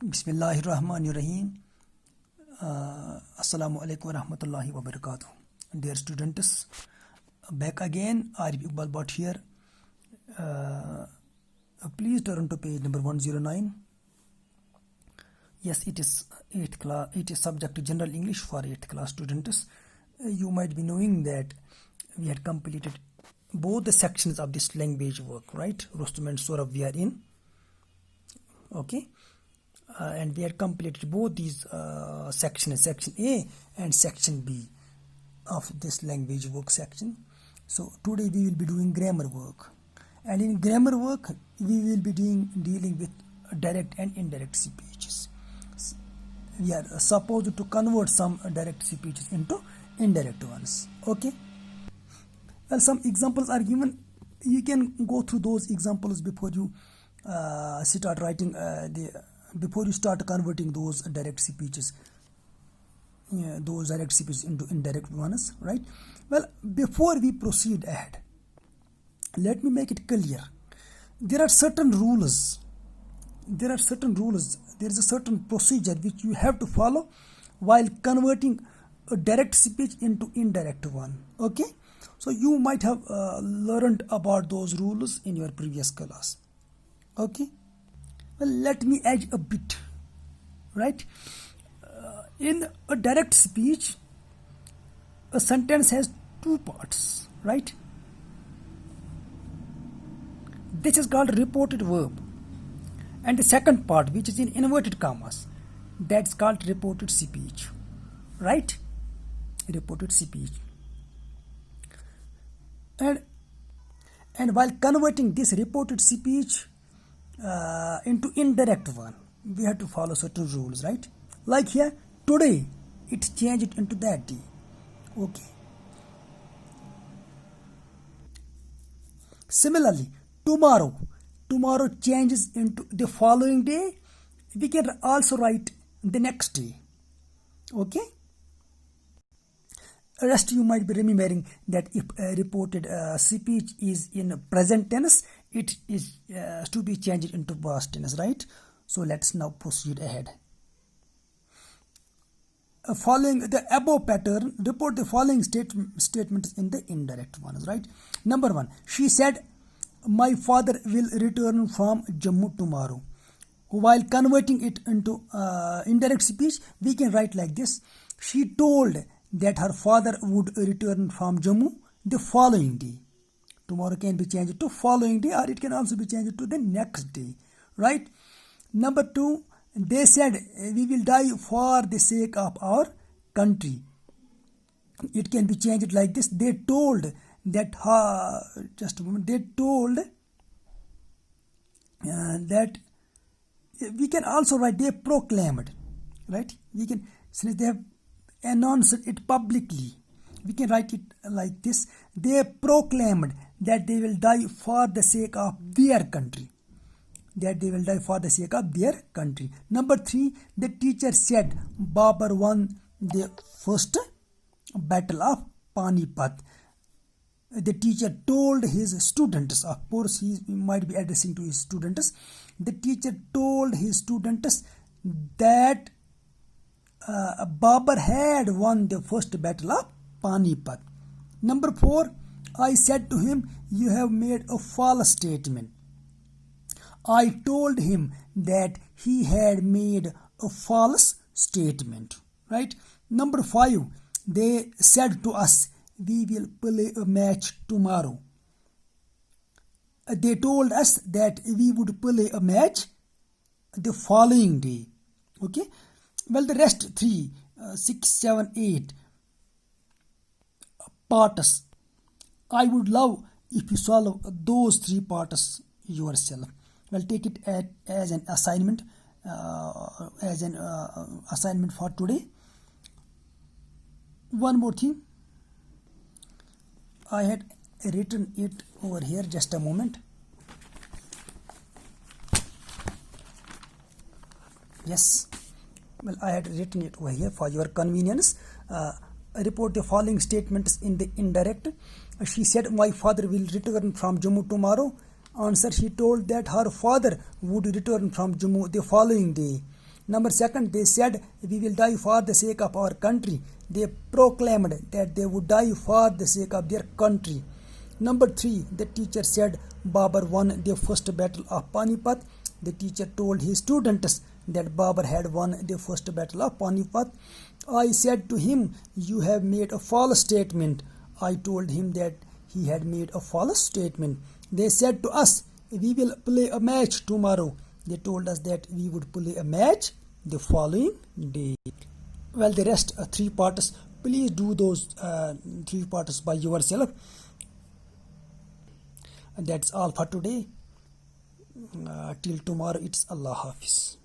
Bismillahirrahmanirrahim. Assalamu alaikum wa rahmatullahi wa barakatuh. Dear students, back again, Arif Iqbal Bhatt here. Please turn to page number 109. Yes, it is 8th class. It is subject to general English for 8th class students. You might be knowing that we had completed both the sections of this language work, right? Rustum&Sohrab we are in. Okay. And we had completed both these sections, section A and section B of this language work section. So today we will be doing grammar work, and in grammar work we will be dealing with direct and indirect speeches. We are supposed to convert some direct speeches into indirect ones. Okay. Well, some examples are given. You can go through those examples before you start writing before you start converting those direct speeches into indirect ones, right? Well, before we proceed ahead, let me make it clear. There are certain rules. There is a certain procedure which you have to follow while converting a direct speech into indirect one. Okay? So you might have learned about those rules in your previous class. Okay? Well, let me add a bit, right? In a direct speech, a sentence has two parts, right? This is called reported verb. And the second part, which is in inverted commas, that's called reported speech, right? Reported speech. And while converting this reported speech into indirect one, we have to follow certain rules, right? Like here, today, it's changed into that day. Okay. Similarly, tomorrow changes into the following day. We can also write the next day. Okay. Rest you might be remembering that if a reported speech is in present tense, it is to be changed into past tense, right? So let's now proceed ahead. Following the above pattern, report the following statements in the indirect ones, right? Number 1, she said, my father will return from Jammu tomorrow. While converting it into indirect speech, we can write like this. She told that her father would return from Jammu the following day. Tomorrow can be changed to following day, or it can also be changed to the next day, right? Number 2, they said we will die for the sake of our country. It can be changed like this. They told that just a moment. They told that we can also write they proclaimed, right? We can, since they have announced it publicly, we can write it like this. They proclaimed that they will die for the sake of their country. Number 3, the teacher said Babur won the first battle of Panipat. The teacher told his students, of course he might be addressing to his students, the teacher told his students that Babur had won the first battle of Panipat. Number 4, I said to him, you have made a false statement. I told him that he had made a false statement, right? Number 5, they said to us, we will play a match tomorrow. They told us that we would play a match the following day. Okay. Well, the rest 3, 6, 7, 8 parts, I would love if you solve those 3 parts yourself. Well, take it as an assignment, assignment for today. One more thing, I had written it over here. Just a moment. Yes. Well, I had written it over here for your convenience. Report the following statements in the indirect. She said, my father will return from Jammu tomorrow. Answer, she told that her father would return from Jammu the following day. Number second, they said, we will die for the sake of our country. They proclaimed that they would die for the sake of their country. Number three, the teacher said Babur won the first battle of Panipat. The teacher told his students that Babur had won the first battle of Panipat. I said to him, you have made a false statement. I told him that he had made a false statement. They said to us, we will play a match tomorrow. They told us that we would play a match the following day. Well, the rest three parts, please do those three parts by yourself. And that's all for today. Till tomorrow, it's Allah Hafiz.